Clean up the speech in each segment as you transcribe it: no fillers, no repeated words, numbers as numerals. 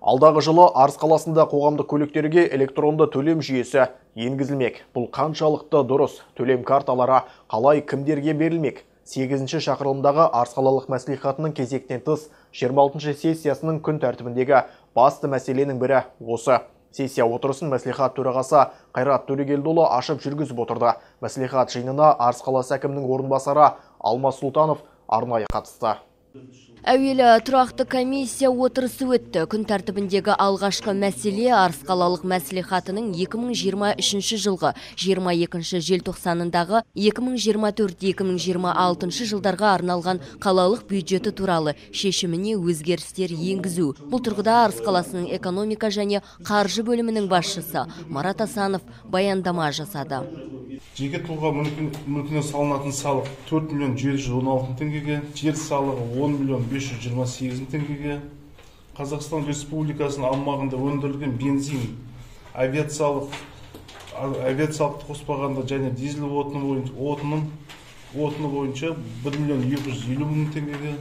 Алдағы жылы Арыс қаласында қоғамдық көліктерге электронды төлем жүйесі енгізілмек. Бұл қаншалықты дұрыс? Төлем карталары қалай кімдерге берілмек? 8-ші шақырылымдағы Арыс қалалық мәслихатының кезектен тыс 26-ші сессиясының күн тәртібіндегі басты мәселенің бірі осы. Сессия отырысын мәслихат төрағасы Қайрат Төрегелдіұлы ашып жүргізіп отырды. Мәслихат жиынына Арыс қаласы әкімінің орынбасары Алмас Сұлтанов арнайы қатысты. Әуелі тұрақты комиссия отырысы өтті. Күн тәртібіндегі алғашқы мәселе Арыс қалалық мәслихатының 2023 жылғы 22 желтоқсанындағы 2024-2026 жылдарға арналған қалалық бюджеті туралы шешіміне өзгерістер енгізу. Бұл тұрғыда Арыс қаласының экономика және қаржы бөлімінің басшысы Марат Асанов баяндама жасады. Жеке тұлға мүлкіне салынатын салық 4 миллион 716 теңгеге, жер салығы 10 миллион 528 теңгеге, Қазақстан Республикасының аумағында өндірілген бензин, авиациялық қоспағанда және дизель отыны бойынша 1 миллион 250 мың теңгеге,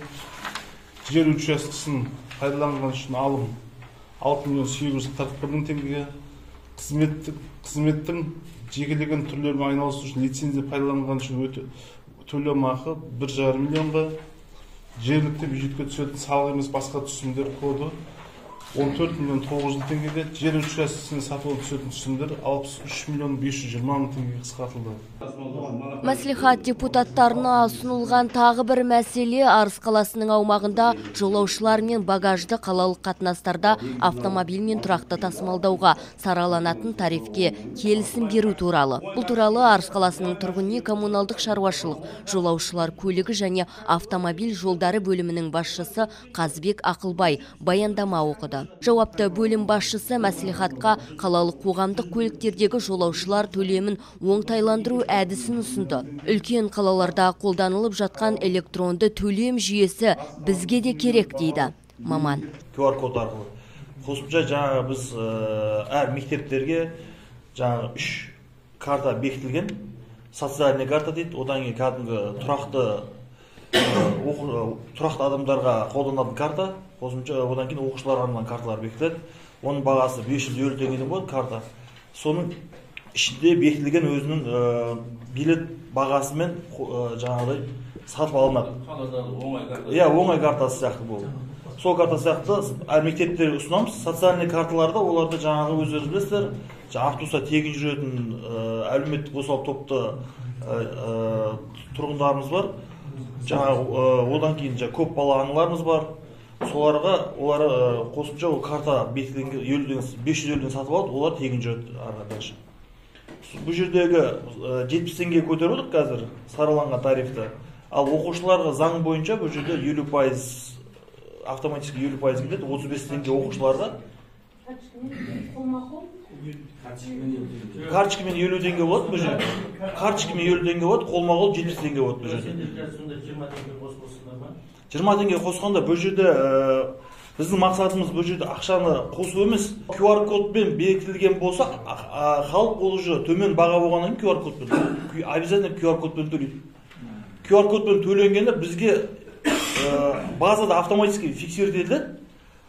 жер учаскесін пайдаланған үшін алым 6 миллион 841 мың теңгеге, қызметтің жекелеген түрлерімен айналысу үшін лицензия пайдаланған үшін төлемақы 1,5 миллионға, жергілікті бюджетке түсетін салық емес басқа түсімдер коды 14 миллион 900 теңгеге, жер учаскесіне сатылып түсетін түсімдер 63 миллион 520 мың теңгеге қысқартылды. Мәслихат депутаттарына ұсынылған тағы бір мәселе Арыс қаласының аумағында жолаушылар мен багажды қалалық қатынастарда автомобиль мен тұрақты тасымалдауға сараланатын тарифке келісім беру туралы. Бұл туралы Арыс қаласының тұрғын үй коммуналдық шаруашылық, жолаушылар көлігі және автомобиль жолдары бөлімінің басшысы Қазбек Ақылбай баяндама оқыды. Жауапты бөлім басшысы мәслихатқа қалалық қоғамдық көліктердегі жолаушылар төлемін оңтайландыру әдісін ұсынды. Үлкен қалаларда қолданылып жатқан электронды төлем жүйесі бізге де керек дейді маман. QR код арқылы. Қосымша жаңағы біз әр мектептерге жаңағы 3 карта бекітілген. Социальный карта дейді, одан кейін кәдімгі тұрақты адамдарға қолданатын карта. Қосымша одан кейін оқушыларға арналған карталар бекітіледі. Оның бағасы 550 теңгеден болады карта. Соның ішінде бекітілген өзінің билет бағасымен жаңағыдай сатып алынады. Оңай картасы сияқты бұл. Сол карта сияқты әр мектептерге ұсынамыз. Социальный карталарда оларды жаңағы өздеріңіз білесіздер, автобуста тегін жүретін әлеуметтік осал топты тұрғындарымыз бар. Одан кейін көп балалы аналарымыз бар. Соларға олар қосымша карта бекітілген 550-ден сатып алады, олар тегін жүреді дальше. Бұл жердегі 70 теңге көтеріп отыр қазір сараланған тарифті. Ал оқушыларға заң бойынша бұл жерде 50%, автоматически 50% кетеді, 35 теңге оқушыларға. Карточкамен 50 теңге болады бұл жерде. Карточкамен 50 теңге болады, қолма-қол 70 теңге болады бұл жерде. 20 теңге қосқанда бұл жерде біздің мақсатымыз бұл жерде ақшаны қосу емес. QR кодпен бекітілген болса, халық ол уже төмен баға болғаннан кейін QR кодпен обязательно QR кодпен төлейді. QR кодпен төленгенде бізге базада автоматически фиксировать.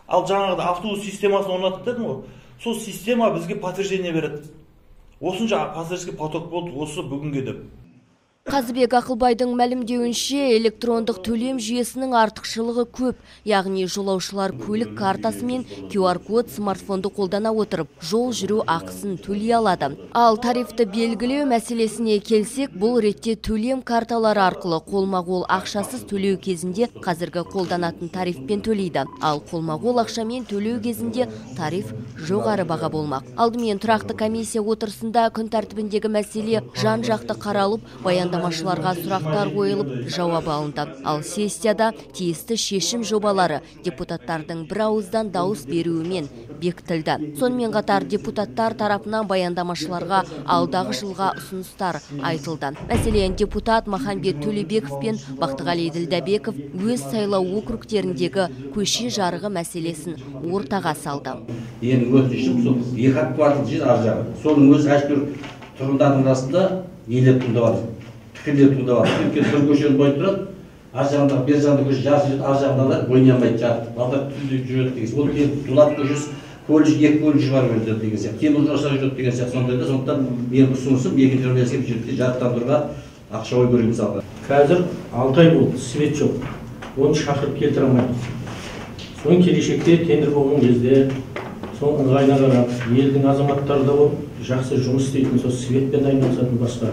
Ал жаңағыда автобус системасын орнаттық дедім ғой. Сол система бізге подтверждение береді. Осынша пассажирский поток болды осы бүгінге деп. Қазбек Ақылбайдың мәлімдеуінше электрондық төлем жүйесінің артықшылығы көп, яғни жолаушылар көлік картасы мен QR код смартфонды қолдана отырып, жол жүру ақысын төлей алады. Ал тарифті белгілеу мәселесіне келсек, бұл ретте төлем карталары арқылы қолма-қол ақшасыз төлеу кезінде қазіргі қолданатын тарифпен төлейді. Ал қолма-қол ақшамен төлеу кезінде тариф жоғары баға болмақ. Алдымен тұрақты комиссия отырысында күн тәртібіндегі мәселе жан-жақты қаралып, баяндамашыларға сұрақтар қойылып, жауап алынды. Ал сессияда тиісті шешім жобалары депутаттардың бір ауыздан дауыс беруімен бекітілді. Сонымен қатар депутаттар тарапынан баяндамашыларға алдағы жылға ұсыныстар айтылды. Мәселен, депутат Махамбет Төлебеков пен Бақтығали Ділдәбеков өз сайлау округтеріндегі көше жарығы мәселесін ортаға салды. Ең өтінішім сол, екі квартал жер ар жағы. Соның өз әшкер тұрғындардың арасында елеп тұлда бар. Пікірлер туды бар. Өйткені бір көшені бойып тұрады, ар жағында бер жағында көше жасы жүреді, ар жағында ойнай алмайды жарты. Балдар түнде жүреді деген. Ол кейін Дулат көшесі колледж, екі колледж бар өтеді деген сияқты. Темір жолшылар жүреді деген сияқты. Сондай да сондықтан менің ұсынысым екінші университет жүректе жарықтандыруға ақша ой көрейік мысалға. Қазір 6 ай болды, свет жоқ. Оны шақырып келтіре алмаймыз. Соның келешекте тендер болған кезде соның ыңғайына қарап, елдің азаматтары да болып жақсы жұмыс істейтін, сол светпен айналысатын басқа.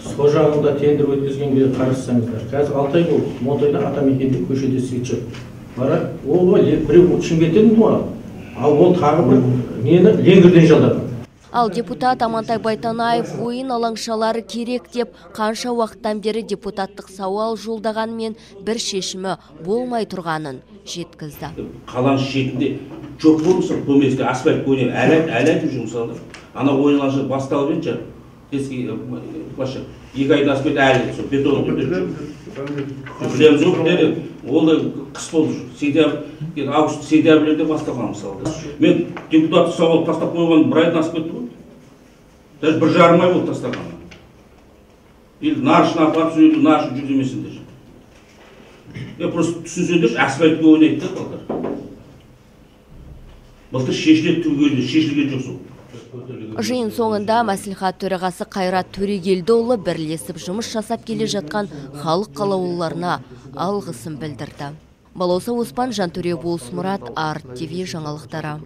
Сол жағында тендер өткізгенге қарасаңыздар. Қазір 6 ай болды, Монтайда атамекенде көшеде свет жоқ. Бара, ол біреу Шымкенттен туған. Ал ол тағы бір нені Ленгірден жалдаған. Ал депутат Амантай Байтанаев ойын алаңшалары керек деп қанша уақыттан бері депутаттық сауал жолдағанмен бір шешімі болмай тұрғанын жеткізді. Қаланың шетінде жоқ болмаса, көмеске асфальт көне әлі жұмсалды. Ана ойын алаңшалары басталып еді, екі айда асфальт әлі, сол бетон түрде білеміз өкілдері, ол да қыс болды. Август, сентябрьде басталған мысалы. Мен депутатты сауал тастап қойған бір айдан асып кетті ғой. Даже бір жарым ай болды тастағанына. Или нарышын апарып сөйледі, нарышын жүргіземесіңдер. Просто түсінсеңдерші, асфальтке ойнайды да балдар. Былтыр шешілген жоқ сол. Жиын соңында мәслихат төрағасы Қайрат Төрегелдіұлы бірлесіп жұмыс жасап келе жатқан халық қалаулыларына алғысын білдірді. Балауса Оспан, Жантөре Болысмұрат, Арт ТВ жаңалықтары.